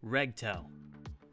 Regto.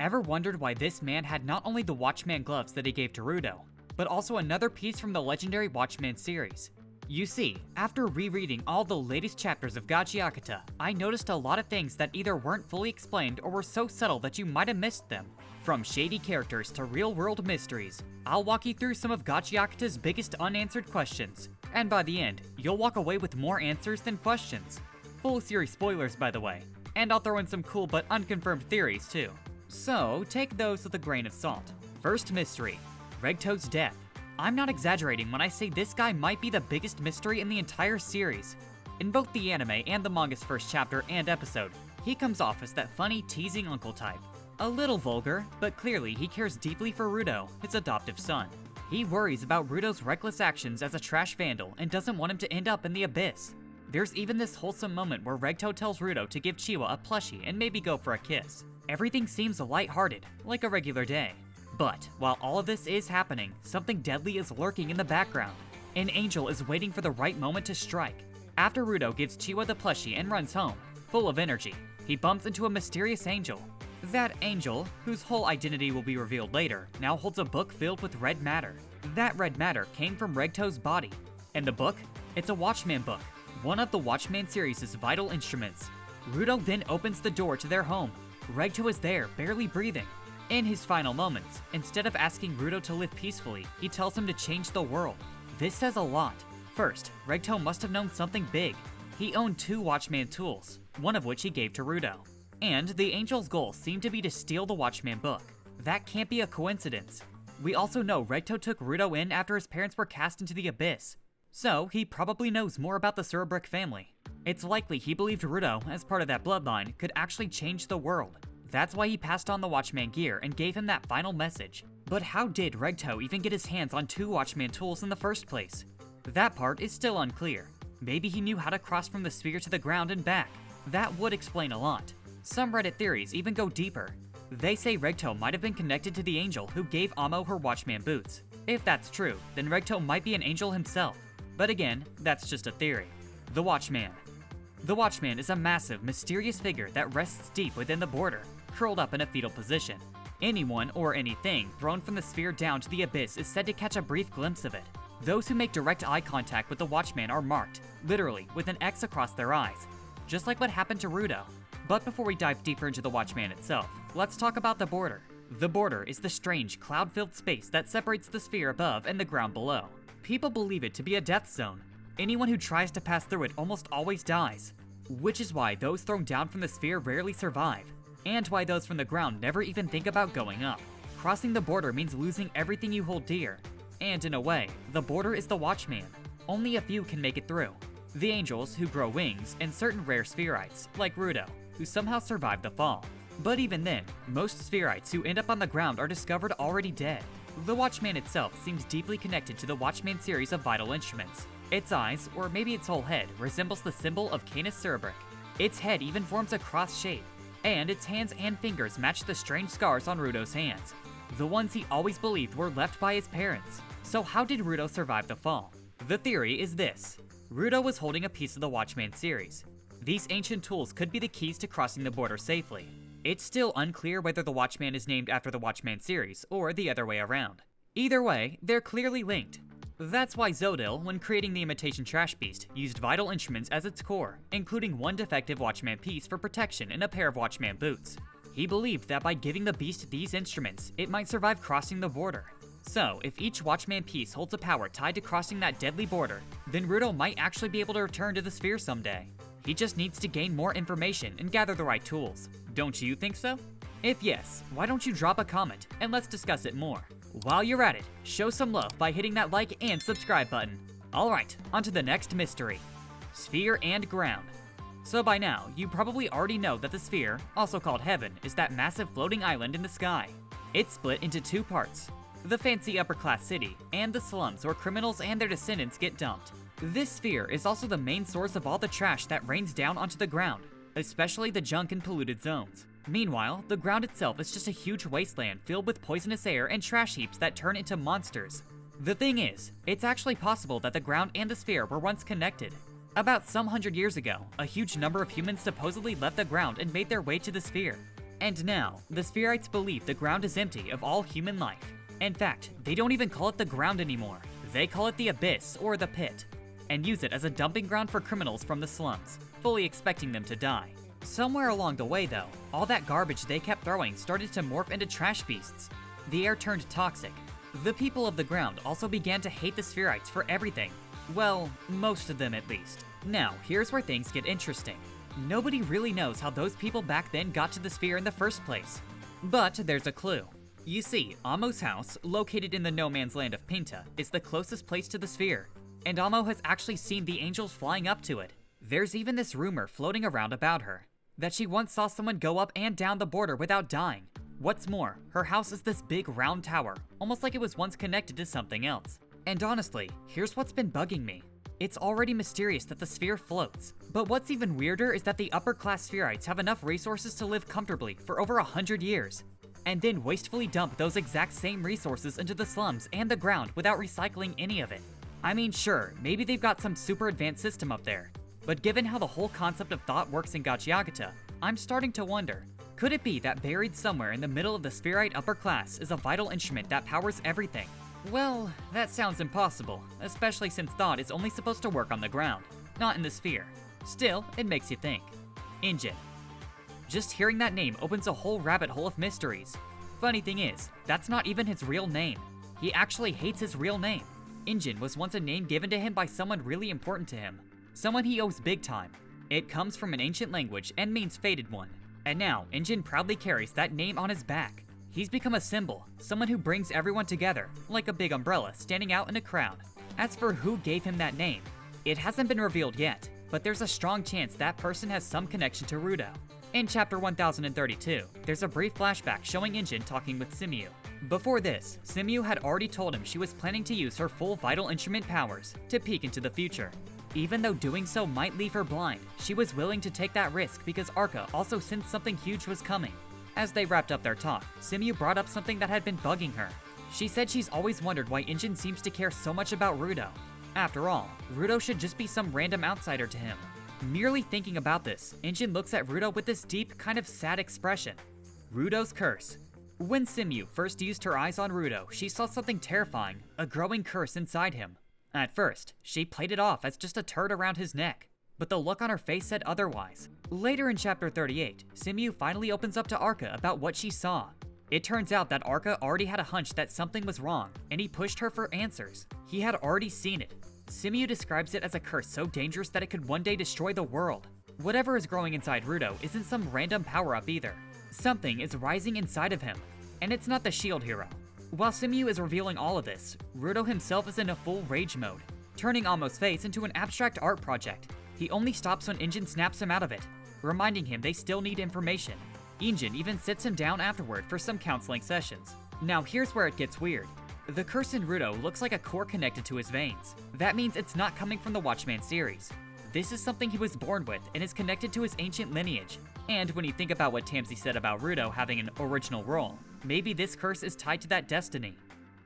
Ever wondered why this man had not only the Watchman gloves that he gave to Rudo, but also another piece from the legendary Watchman series? You see, after rereading all the latest chapters of Gachiakuta, I noticed a lot of things that either weren't fully explained or were so subtle that you might have missed them. From shady characters to real-world mysteries, I'll walk you through some of Gachiakuta's biggest unanswered questions, and by the end, you'll walk away with more answers than questions. Full series spoilers, by the way, and I'll throw in some cool but unconfirmed theories too. So, take those with a grain of salt. First mystery, Regto's death. I'm not exaggerating when I say this guy might be the biggest mystery in the entire series. In both the anime and the manga's first chapter and episode, he comes off as that funny, teasing uncle type. A little vulgar, but clearly he cares deeply for Rudo, his adoptive son. He worries about Rudo's reckless actions as a trash vandal and doesn't want him to end up in the abyss. There's even this wholesome moment where Regto tells Rudo to give Chiwa a plushie and maybe go for a kiss. Everything seems lighthearted, like a regular day. But while all of this is happening, something deadly is lurking in the background. An angel is waiting for the right moment to strike. After Rudo gives Chiwa the plushie and runs home, full of energy, he bumps into a mysterious angel. That angel, whose whole identity will be revealed later, now holds a book filled with red matter. That red matter came from Regto's body. And the book? It's a Watchman book, one of the Watchman series' vital instruments. Rudo then opens the door to their home. Regto is there, barely breathing. In his final moments, instead of asking Rudo to live peacefully, he tells him to change the world. This says a lot. First, Regto must have known something big. He owned 2 Watchman tools, one of which he gave to Rudo. And the angel's goal seemed to be to steal the Watchman book. That can't be a coincidence. We also know Regto took Rudo in after his parents were cast into the abyss. So, he probably knows more about the Surebrec family. It's likely he believed Rudo, as part of that bloodline, could actually change the world. That's why he passed on the Watchman gear and gave him that final message. But how did Regto even get his hands on 2 Watchman tools in the first place? That part is still unclear. Maybe he knew how to cross from the sphere to the ground and back. That would explain a lot. Some Reddit theories even go deeper. They say Regto might have been connected to the angel who gave Amo her Watchman boots. If that's true, then Regto might be an angel himself. But again, that's just a theory. The Watchman. The Watchman is a massive, mysterious figure that rests deep within the border, curled up in a fetal position. Anyone or anything thrown from the sphere down to the abyss is said to catch a brief glimpse of it. Those who make direct eye contact with the Watchman are marked, literally, with an X across their eyes, just like what happened to Rudo. But before we dive deeper into the Watchman itself, let's talk about the border. The border is the strange, cloud-filled space that separates the sphere above and the ground below. People believe it to be a death zone. Anyone who tries to pass through it almost always dies, which is why those thrown down from the sphere rarely survive, and why those from the ground never even think about going up. Crossing the border means losing everything you hold dear, and in a way, the border is the Watchman. Only a few can make it through. The angels, who grow wings, and certain rare spherites, like Rudo, who somehow survived the fall. But even then, most spherites who end up on the ground are discovered already dead. The Watchman itself seems deeply connected to the Watchman series of vital instruments. Its eyes, or maybe its whole head, resembles the symbol of Canis Surebrec. Its head even forms a cross shape, and its hands and fingers match the strange scars on Rudo's hands, the ones he always believed were left by his parents. So how did Rudo survive the fall? The theory is this. Rudo was holding a piece of the Watchman series. These ancient tools could be the keys to crossing the border safely. It's still unclear whether the Watchman is named after the Watchman series, or the other way around. Either way, they're clearly linked. That's why Zodil, when creating the imitation trash beast, used vital instruments as its core, including one defective Watchman piece for protection and a pair of Watchman boots. He believed that by giving the beast these instruments, it might survive crossing the border. So, if each Watchman piece holds a power tied to crossing that deadly border, then Rudo might actually be able to return to the sphere someday. He just needs to gain more information and gather the right tools. Don't you think so? If yes, why don't you drop a comment and let's discuss it more. While you're at it, show some love by hitting that like and subscribe button. Alright, on to the next mystery. Sphere and ground. So by now, you probably already know that the sphere, also called heaven, is that massive floating island in the sky. It's split into 2 parts. The fancy upper-class city, and the slums where criminals and their descendants get dumped. This sphere is also the main source of all the trash that rains down onto the ground, especially the junk and polluted zones. Meanwhile, the ground itself is just a huge wasteland filled with poisonous air and trash heaps that turn into monsters. The thing is, it's actually possible that the ground and the sphere were once connected. About some 100 years ago, a huge number of humans supposedly left the ground and made their way to the sphere. And now, the Spherites believe the ground is empty of all human life. In fact, they don't even call it the ground anymore. They call it the abyss or the pit, and use it as a dumping ground for criminals from the slums, fully expecting them to die. Somewhere along the way though, all that garbage they kept throwing started to morph into trash beasts. The air turned toxic. The people of the ground also began to hate the Spherites for everything. Well, most of them at least. Now, here's where things get interesting. Nobody really knows how those people back then got to the sphere in the first place. But there's a clue. You see, Amo's house, located in the no man's land of Pinta, is the closest place to the sphere, and Amo has actually seen the angels flying up to it. There's even this rumor floating around about her, that she once saw someone go up and down the border without dying. What's more, her house is this big round tower, almost like it was once connected to something else. And honestly, here's what's been bugging me. It's already mysterious that the sphere floats, but what's even weirder is that the upper-class Spherites have enough resources to live comfortably for over 100 years, and then wastefully dump those exact same resources into the slums and the ground without recycling any of it. I mean, sure, maybe they've got some super advanced system up there, but given how the whole concept of thought works in Gachiakuta, I'm starting to wonder, could it be that buried somewhere in the middle of the Spherite upper class is a vital instrument that powers everything? Well, that sounds impossible, especially since thought is only supposed to work on the ground, not in the sphere. Still, it makes you think. Enjin. Just hearing that name opens a whole rabbit hole of mysteries. Funny thing is, that's not even his real name. He actually hates his real name. Enjin was once a name given to him by someone really important to him. Someone he owes big time. It comes from an ancient language and means fated one. And now, Enjin proudly carries that name on his back. He's become a symbol, someone who brings everyone together, like a big umbrella standing out in a crowd. As for who gave him that name, it hasn't been revealed yet, but there's a strong chance that person has some connection to Rudo. In chapter 1032, there's a brief flashback showing Enjin talking with Simiu. Before this, Simiu had already told him she was planning to use her full vital instrument powers to peek into the future. Even though doing so might leave her blind, she was willing to take that risk because Arkha also sensed something huge was coming. As they wrapped up their talk, Simiu brought up something that had been bugging her. She said she's always wondered why Enjin seems to care so much about Rudo. After all, Rudo should just be some random outsider to him. Merely thinking about this, Enjin looks at Rudo with this deep, kind of sad expression. Rudos Curse. When Simiu first used her eyes on Rudo, she saw something terrifying, a growing curse inside him. At first, she played it off as just a turd around his neck, but the look on her face said otherwise. Later in chapter 38, Simiu finally opens up to Arkha about what she saw. It turns out that Arkha already had a hunch that something was wrong, and he pushed her for answers. He had already seen it. Simiu describes it as a curse so dangerous that it could one day destroy the world. Whatever is growing inside Rudo isn't some random power-up either. Something is rising inside of him, and it's not the shield hero. While Simiu is revealing all of this, Rudo himself is in a full rage mode, turning Amo's face into an abstract art project. He only stops when Enjin snaps him out of it, reminding him they still need information. Enjin even sits him down afterward for some counseling sessions. Now here's where it gets weird. The curse in Rudo looks like a core connected to his veins. That means it's not coming from the Watchman series. This is something he was born with and is connected to his ancient lineage. And when you think about what Tamsi said about Rudo having an original role, maybe this curse is tied to that destiny.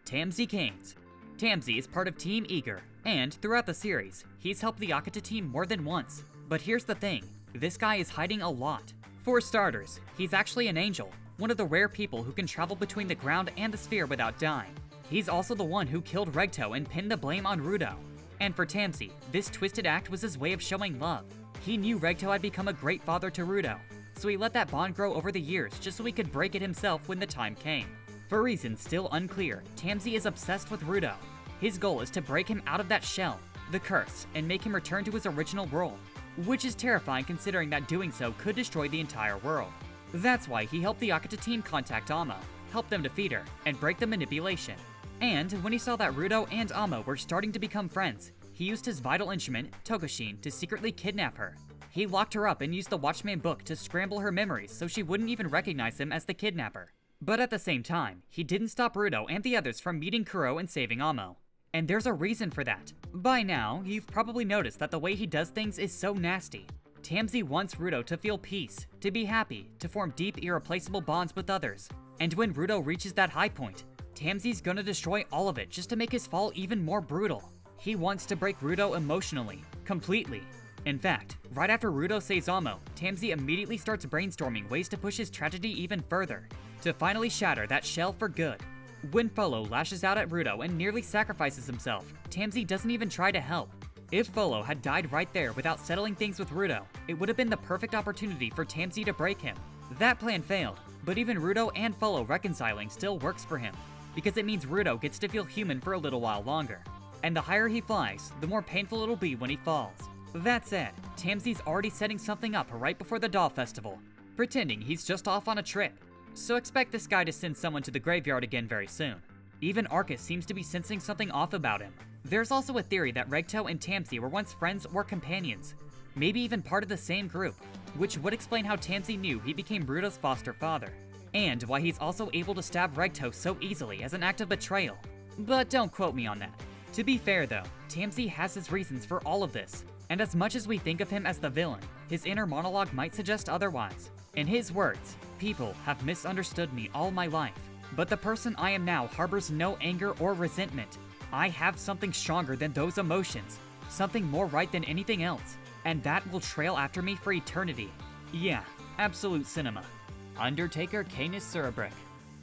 Tamsi Canes. Tamsi is part of Team Eager, and throughout the series, he's helped the Akata team more than once. But here's the thing, this guy is hiding a lot. For starters, he's actually an angel, one of the rare people who can travel between the ground and the sphere without dying. He's also the one who killed Regto and pinned the blame on Rudo. And for Tamsi, this twisted act was his way of showing love. He knew Regto had become a great father to Rudo, so he let that bond grow over the years just so he could break it himself when the time came. For reasons still unclear, Tamsi is obsessed with Rudo. His goal is to break him out of that shell, the curse, and make him return to his original role, which is terrifying considering that doing so could destroy the entire world. That's why he helped the Akata team contact Amo, help them defeat her, and break the manipulation. And when he saw that Rudo and Amo were starting to become friends, he used his vital instrument, Tokoshin, to secretly kidnap her. He locked her up and used the Watchman book to scramble her memories so she wouldn't even recognize him as the kidnapper. But at the same time, he didn't stop Rudo and the others from meeting Kuro and saving Amo. And there's a reason for that. By now, you've probably noticed that the way he does things is so nasty. Tamsi wants Rudo to feel peace, to be happy, to form deep, irreplaceable bonds with others. And when Rudo reaches that high point, Tamsi's gonna destroy all of it just to make his fall even more brutal. He wants to break Rudo emotionally, completely. In fact, right after Rudo saves Amo, Tamsi immediately starts brainstorming ways to push his tragedy even further, to finally shatter that shell for good. When Folo lashes out at Rudo and nearly sacrifices himself, Tamsi doesn't even try to help. If Folo had died right there without settling things with Rudo, it would have been the perfect opportunity for Tamsi to break him. That plan failed, but even Rudo and Folo reconciling still works for him, because it means Rudo gets to feel human for a little while longer. And the higher he flies, the more painful it'll be when he falls. That said, Tamsi's already setting something up right before the Doll Festival, pretending he's just off on a trip. So expect this guy to send someone to the graveyard again very soon. Even Arkha seems to be sensing something off about him. There's also a theory that Regto and Tamsi were once friends or companions, maybe even part of the same group, which would explain how Tamsi knew he became Rudo's foster father, and why he's also able to stab Regto so easily as an act of betrayal. But don't quote me on that. To be fair though, Tamsi has his reasons for all of this, and as much as we think of him as the villain, his inner monologue might suggest otherwise. In his words, "People have misunderstood me all my life, but the person I am now harbors no anger or resentment. I have something stronger than those emotions, something more right than anything else, and that will trail after me for eternity." Yeah, absolute cinema. Undertaker Canis Surebrec.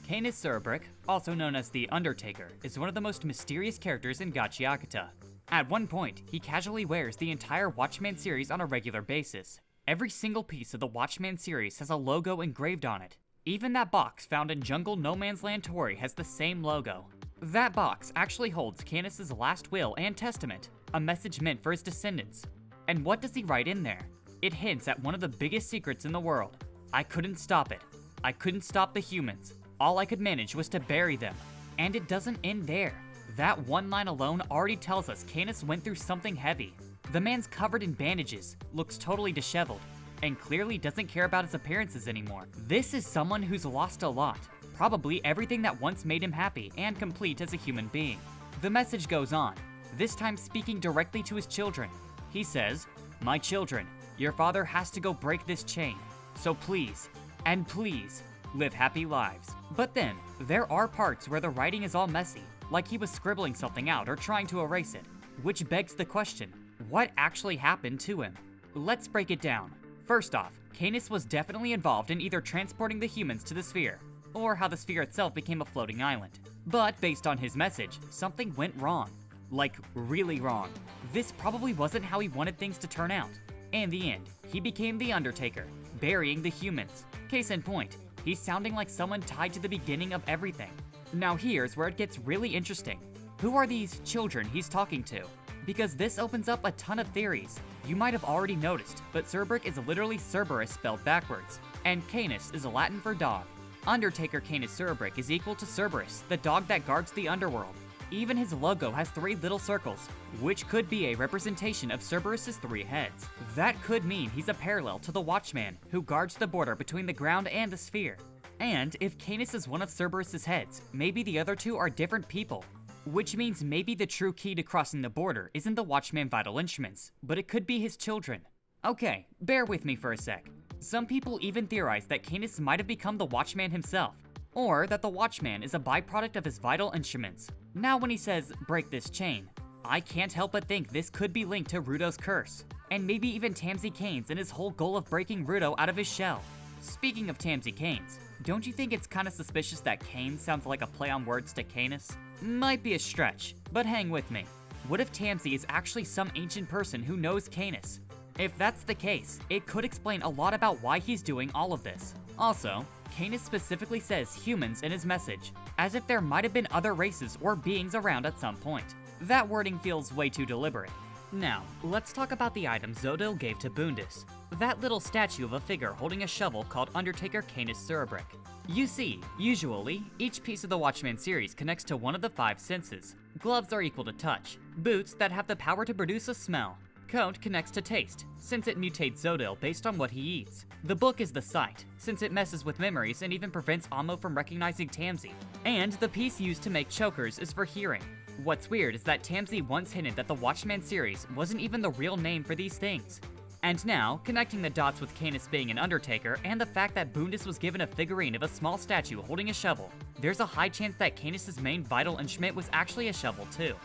Canis Surebrec, also known as the Undertaker, is one of the most mysterious characters in Gachiakuta. At one point, he casually wears the entire Watchman series on a regular basis. Every single piece of the Watchman series has a logo engraved on it. Even that box found in Jungle No Man's Land Tori has the same logo. That box actually holds Canis' last will and testament, a message meant for his descendants. And what does he write in there? It hints at one of the biggest secrets in the world. I couldn't stop it. I couldn't stop the humans. All I could manage was to bury them. And it doesn't end there. That one line alone already tells us Canis went through something heavy. The man's covered in bandages, looks totally disheveled, and clearly doesn't care about his appearances anymore. This is someone who's lost a lot. Probably everything that once made him happy and complete as a human being. The message goes on, this time speaking directly to his children. He says, "My children, your father has to go break this chain. So please, and please, live happy lives." But then, there are parts where the writing is all messy, like he was scribbling something out or trying to erase it. Which begs the question, what actually happened to him? Let's break it down. First off, Canis was definitely involved in either transporting the humans to the sphere, or how the sphere itself became a floating island. But based on his message, something went wrong. Like, really wrong. This probably wasn't how he wanted things to turn out. In the end, he became the Undertaker, burying the humans. Case in point, he's sounding like someone tied to the beginning of everything. Now here's where it gets really interesting. Who are these children he's talking to? Because this opens up a ton of theories. You might have already noticed, but Surebrec is literally Cerberus spelled backwards, and Canis is Latin for dog. Undertaker Canis Surebrec is equal to Cerberus, the dog that guards the underworld. Even his logo has 3 little circles, which could be a representation of Cerberus's 3 heads. That could mean he's a parallel to the Watchman, who guards the border between the ground and the sphere. And if Canis is one of Cerberus's heads, maybe the other 2 are different people. Which means maybe the true key to crossing the border isn't the Watchman vital instruments, but it could be his children. Okay, bear with me for a sec. Some people even theorize that Canis might have become the Watchman himself, or that the Watchman is a byproduct of his vital instruments. Now when he says, "break this chain," I can't help but think this could be linked to Rudos Curse, and maybe even Tamsi Canes and his whole goal of breaking Rudo out of his shell. Speaking of Tamsi Canes, don't you think it's kinda suspicious that Canes sounds like a play on words to Canis? Might be a stretch, but hang with me. What if Tamsi is actually some ancient person who knows Canis? If that's the case, it could explain a lot about why he's doing all of this. Also, Canis specifically says humans in his message, as if there might have been other races or beings around at some point. That wording feels way too deliberate. Now, let's talk about the item Zodil gave to Bundus, that little statue of a figure holding a shovel called Undertaker Canis Surebrec. You see, usually, each piece of the Watchman series connects to one of the 5 senses. Gloves are equal to touch, boots that have the power to produce a smell. Coat connects to taste, since it mutates Zodil based on what he eats. The book is the sight, since it messes with memories and even prevents Amo from recognizing Tamsi. And the piece used to make chokers is for hearing. What's weird is that Tamsi once hinted that the Watchman series wasn't even the real name for these things. And now, connecting the dots with Canis being an Undertaker and the fact that Bundus was given a figurine of a small statue holding a shovel, there's a high chance that Canis' main vital instrument was actually a shovel too.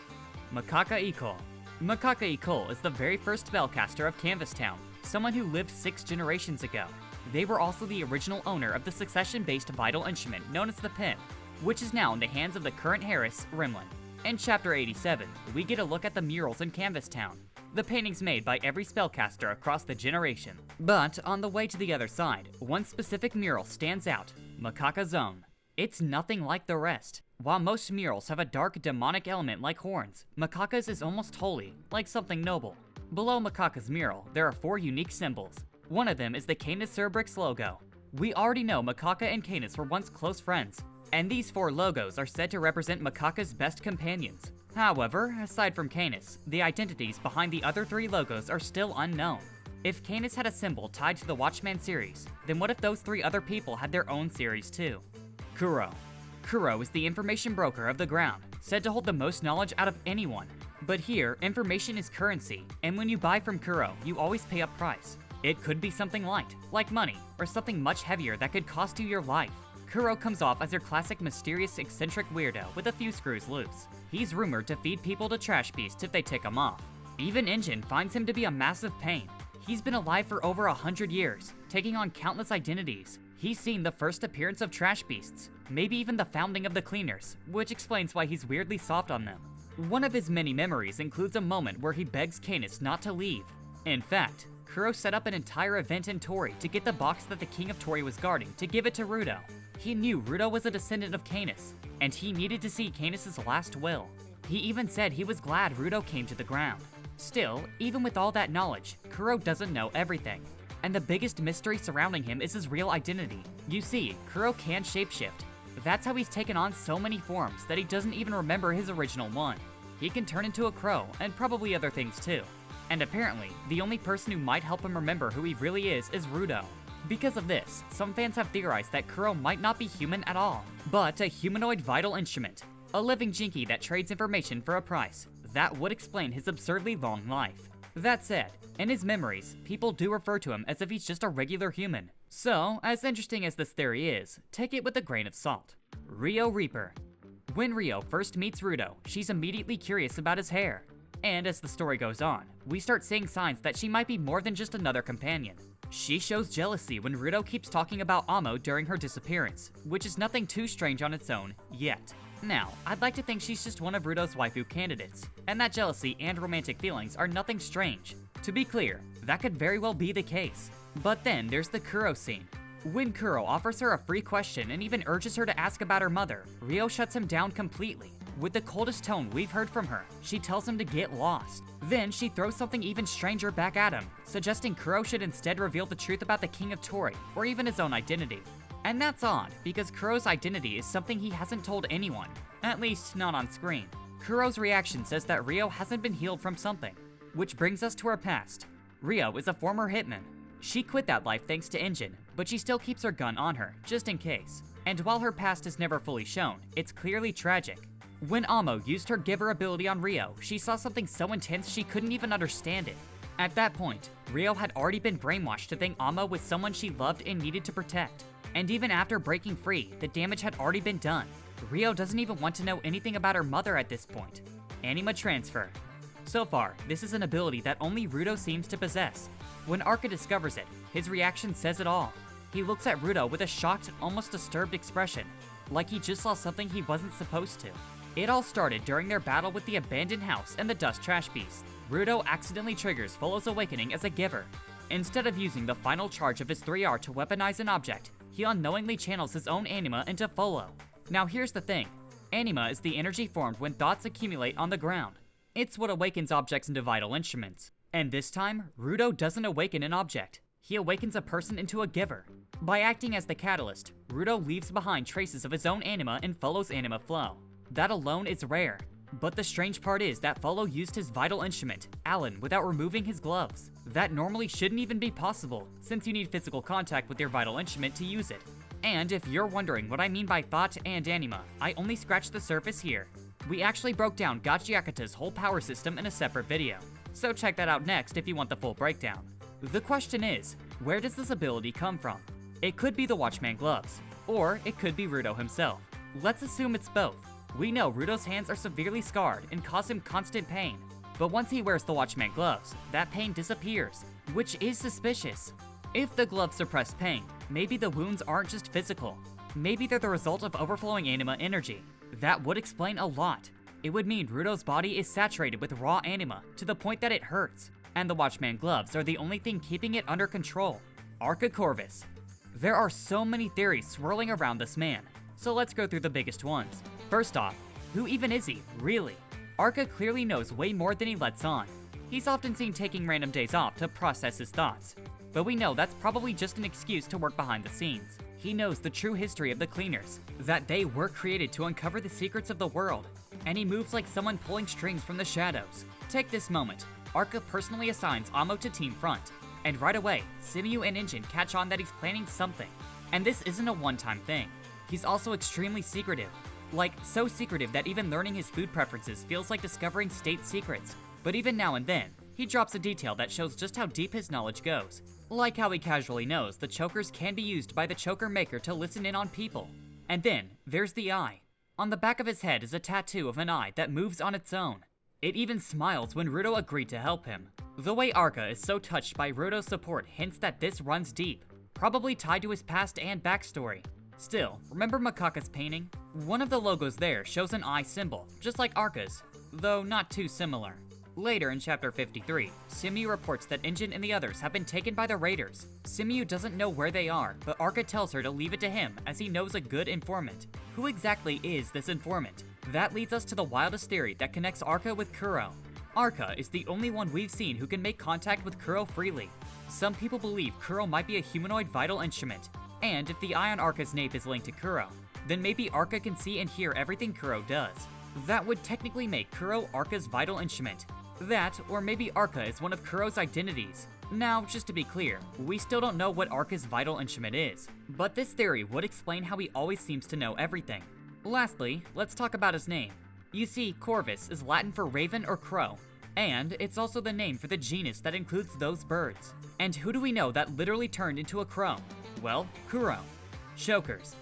Makaka Iko. Makaka Ikol is the very first spellcaster of Canvas Town, someone who lived 6 generations ago. They were also the original owner of the succession-based vital instrument known as the Pen, which is now in the hands of the current Harris, Rimlin. In Chapter 87, we get a look at the murals in Canvas Town, the paintings made by every spellcaster across the generation. But on the way to the other side, one specific mural stands out, Makaka's own. It's nothing like the rest. While most murals have a dark demonic element like horns, Makaka's is almost holy, like something noble. Below Makaka's mural, there are 4 unique symbols. One of them is the Canis Surebrec's logo. We already know Makaka and Canis were once close friends, and these 4 logos are said to represent Makaka's best companions. However, aside from Canis, the identities behind the other 3 logos are still unknown. If Canis had a symbol tied to the Watchman series, then what if those 3 other people had their own series too? Kuro. Kuro is the information broker of the ground, said to hold the most knowledge out of anyone. But here, information is currency, and when you buy from Kuro, you always pay a price. It could be something light, like money, or something much heavier that could cost you your life. Kuro comes off as your classic mysterious, eccentric weirdo with a few screws loose. He's rumored to feed people to trash beasts if they tick him off. Even Enjin finds him to be a massive pain. He's been alive for over 100 years, taking on countless identities. He's seen the first appearance of trash beasts, maybe even the founding of the cleaners, which explains why he's weirdly soft on them. One of his many memories includes a moment where he begs Canis not to leave. In fact, Kuro set up an entire event in Tori to get the box that the King of Tori was guarding to give it to Rudo. He knew Rudo was a descendant of Canis, and he needed to see Canis' last will. He even said he was glad Rudo came to the ground. Still, even with all that knowledge, Kuro doesn't know everything. And the biggest mystery surrounding him is his real identity. You see, Kuro can shapeshift. That's how he's taken on so many forms that he doesn't even remember his original one. He can turn into a crow, and probably other things too. And apparently, the only person who might help him remember who he really is Rudo. Because of this, some fans have theorized that Kuro might not be human at all, but a humanoid vital instrument, a living jinky that trades information for a price. That would explain his absurdly long life. That said, in his memories, people do refer to him as if he's just a regular human. So, as interesting as this theory is, take it with a grain of salt. Rio Reaper. When Rio first meets Rudo, she's immediately curious about his hair. And as the story goes on, we start seeing signs that she might be more than just another companion. She shows jealousy when Rudo keeps talking about Amo during her disappearance, which is nothing too strange on its own, yet. Now, I'd like to think she's just one of Rudo's waifu candidates, and that jealousy and romantic feelings are nothing strange. To be clear, that could very well be the case. But then there's the Kuro scene. When Kuro offers her a free question and even urges her to ask about her mother, Rio shuts him down completely. With the coldest tone we've heard from her, she tells him to get lost. Then she throws something even stranger back at him, suggesting Kuro should instead reveal the truth about the King of Tori, or even his own identity. And that's odd, because Kuro's identity is something he hasn't told anyone, at least not on screen. Kuro's reaction says that Rio hasn't been healed from something, which brings us to her past. Rio is a former hitman. She quit that life thanks to Enjin, but she still keeps her gun on her, just in case. And while her past is never fully shown, it's clearly tragic. When Amo used her giver ability on Rio, she saw something so intense she couldn't even understand it. At that point, Rio had already been brainwashed to think Amo was someone she loved and needed to protect. And even after breaking free, the damage had already been done. Rio doesn't even want to know anything about her mother at this point. Anima Transfer. So far, this is an ability that only Rudo seems to possess. When Arkha discovers it, his reaction says it all. He looks at Rudo with a shocked, almost disturbed expression, like he just saw something he wasn't supposed to. It all started during their battle with the abandoned house and the dust trash beast. Rudo accidentally triggers Folo's awakening as a giver. Instead of using the final charge of his 3R to weaponize an object, he unknowingly channels his own anima into Folo. Now here's the thing, anima is the energy formed when thoughts accumulate on the ground. It's what awakens objects into vital instruments. And this time, Rudo doesn't awaken an object. He awakens a person into a giver. By acting as the catalyst, Rudo leaves behind traces of his own anima in Folo's anima flow. That alone is rare. But the strange part is that Folo used his vital instrument, Alan, without removing his gloves. That normally shouldn't even be possible, since you need physical contact with your vital instrument to use it. And if you're wondering what I mean by thought and anima, I only scratched the surface here. We actually broke down Gachiakuta's whole power system in a separate video, so check that out next if you want the full breakdown. The question is, where does this ability come from? It could be the Watchman gloves, or it could be Rudo himself. Let's assume it's both. We know Rudo's hands are severely scarred and cause him constant pain. But once he wears the Watchman gloves, that pain disappears, which is suspicious. If the gloves suppress pain, maybe the wounds aren't just physical. Maybe they're the result of overflowing anima energy. That would explain a lot. It would mean Rudo's body is saturated with raw anima to the point that it hurts, and the Watchman gloves are the only thing keeping it under control. Arca Corvvis. There are so many theories swirling around this man, so let's go through the biggest ones. First off, who even is he, really? Arca clearly knows way more than he lets on. He's often seen taking random days off to process his thoughts, but we know that's probably just an excuse to work behind the scenes. He knows the true history of the Cleaners, that they were created to uncover the secrets of the world, and he moves like someone pulling strings from the shadows. Take this moment. Arca personally assigns Amo to Team Front, and right away, Simiu and Enjin catch on that he's planning something. And this isn't a one-time thing. He's also extremely secretive. Like, so secretive that even learning his food preferences feels like discovering state secrets. But even now and then, he drops a detail that shows just how deep his knowledge goes. Like how he casually knows the chokers can be used by the choker maker to listen in on people. And then, there's the eye. On the back of his head is a tattoo of an eye that moves on its own. It even smiles when Rudo agreed to help him. The way Arca is so touched by Rudo's support hints that this runs deep, probably tied to his past and backstory. Still, remember Makaka's painting? One of the logos there shows an eye symbol, just like Arca's, though not too similar. Later in chapter 53, Simiu reports that Enjin and the others have been taken by the raiders. Simiu doesn't know where they are, but Arca tells her to leave it to him as he knows a good informant. Who exactly is this informant? That leads us to the wildest theory that connects Arca with Kuro. Arca is the only one we've seen who can make contact with Kuro freely. Some people believe Kuro might be a humanoid vital instrument, and if the eye on Arca's nape is linked to Kuro, then maybe Arca can see and hear everything Kuro does. That would technically make Kuro Arca's vital instrument. That, or maybe Arca is one of Kuro's identities. Now, just to be clear, we still don't know what Arca's vital instrument is, but this theory would explain how he always seems to know everything. Lastly, let's talk about his name. You see, Corvus is Latin for raven or crow, and it's also the name for the genus that includes those birds. And who do we know that literally turned into a crow? Well, Kuro. Chokers.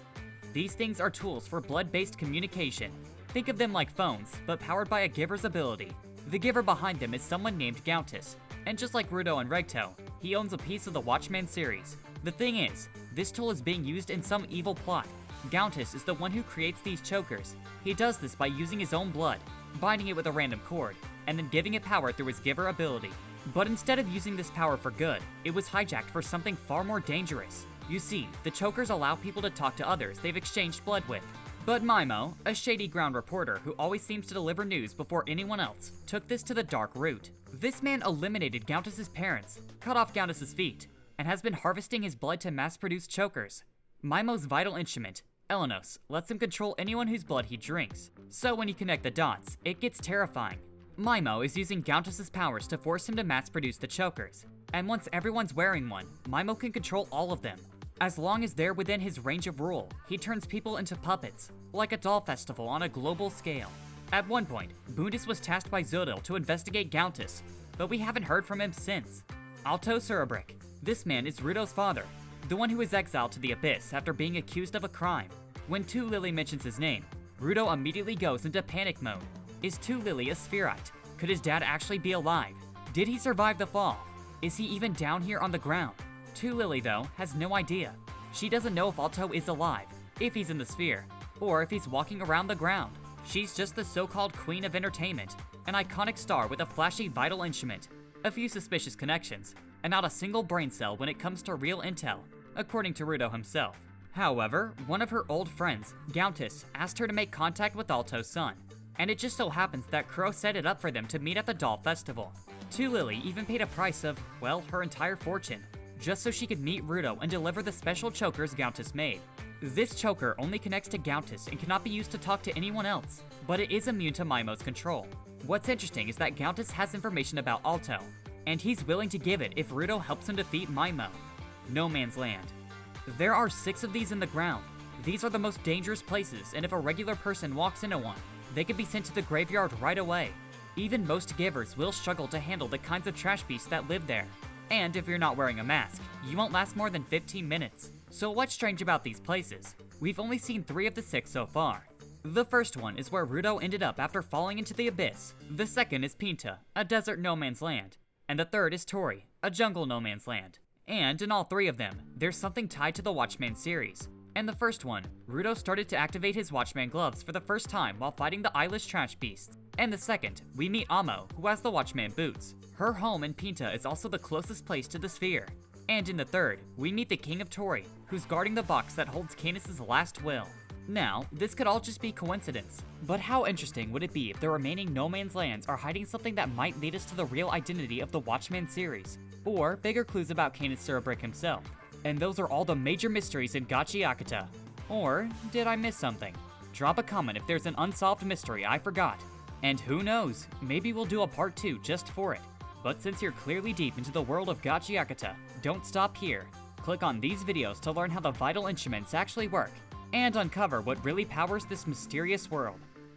These things are tools for blood-based communication. Think of them like phones, but powered by a giver's ability. The giver behind them is someone named Gachiakuta, and just like Rudo and Regto, he owns a piece of the Watchman Series. The thing is, this tool is being used in some evil plot. Gachiakuta is the one who creates these chokers. He does this by using his own blood, binding it with a random cord, and then giving it power through his giver ability. But instead of using this power for good, it was hijacked for something far more dangerous. You see, the chokers allow people to talk to others they've exchanged blood with. But Maimo, a shady ground reporter who always seems to deliver news before anyone else, took this to the dark route. This man eliminated Gachiakutas' parents, cut off Gachiakutas' feet, and has been harvesting his blood to mass-produce chokers. Maimo's vital instrument, Elenos, lets him control anyone whose blood he drinks. So when you connect the dots, it gets terrifying. Maimo is using Gachiakutas' powers to force him to mass-produce the chokers. And once everyone's wearing one, Maimo can control all of them. As long as they're within his range of rule, he turns people into puppets, like a doll festival on a global scale. At one point, Bundus was tasked by Zodil to investigate Gachiakutas, but we haven't heard from him since. Alto Surri. This man is Rudo's father, the one who was exiled to the Abyss after being accused of a crime. When Tu Lily mentions his name, Rudo immediately goes into panic mode. Is Tu Lily a spherite? Could his dad actually be alive? Did he survive the fall? Is he even down here on the ground? Tu Lily, though, has no idea. She doesn't know if Alto is alive, if he's in the sphere, or if he's walking around the ground. She's just the so-called queen of entertainment, an iconic star with a flashy vital instrument, a few suspicious connections, and not a single brain cell when it comes to real intel, according to Rudo himself. However, one of her old friends, Gachiakuta, asked her to make contact with Alto's son, and it just so happens that Kuro set it up for them to meet at the doll festival. Tu Lily even paid a price of, well, her entire fortune, just so she could meet Rudo and deliver the special chokers Gachiakuta made. This choker only connects to Gachiakuta and cannot be used to talk to anyone else, but it is immune to Maimo's control. What's interesting is that Gachiakuta has information about Alto, and he's willing to give it if Rudo helps him defeat Maimo. No Man's Land. There are 6 of these in the ground. These are the most dangerous places, and if a regular person walks into one, they could be sent to the graveyard right away. Even most givers will struggle to handle the kinds of trash beasts that live there. And if you're not wearing a mask, you won't last more than 15 minutes. So what's strange about these places? We've only seen 3 of the 6 so far. The first one is where Rudo ended up after falling into the abyss, the second is Pinta, a desert no man's land, and the third is Tori, a jungle no man's land. And in all three of them, there's something tied to the Watchman series. In the first one, Rudo started to activate his Watchman gloves for the first time while fighting the eyeless trash beasts. And the second, we meet Amo, who has the Watchman boots. Her home in Pinta is also the closest place to the sphere. And in the third, we meet the King of Tori, who's guarding the box that holds Canis' last will. Now, this could all just be coincidence, but how interesting would it be if the remaining No Man's Lands are hiding something that might lead us to the real identity of the Watchman series, or bigger clues about Canis Surebrec himself. And those are all the major mysteries in Gachiakuta. Or did I miss something? Drop a comment if there's an unsolved mystery I forgot. And who knows, maybe we'll do a part 2 just for it. But since you're clearly deep into the world of Gachiakuta, don't stop here. Click on these videos to learn how the vital instruments actually work, and uncover what really powers this mysterious world.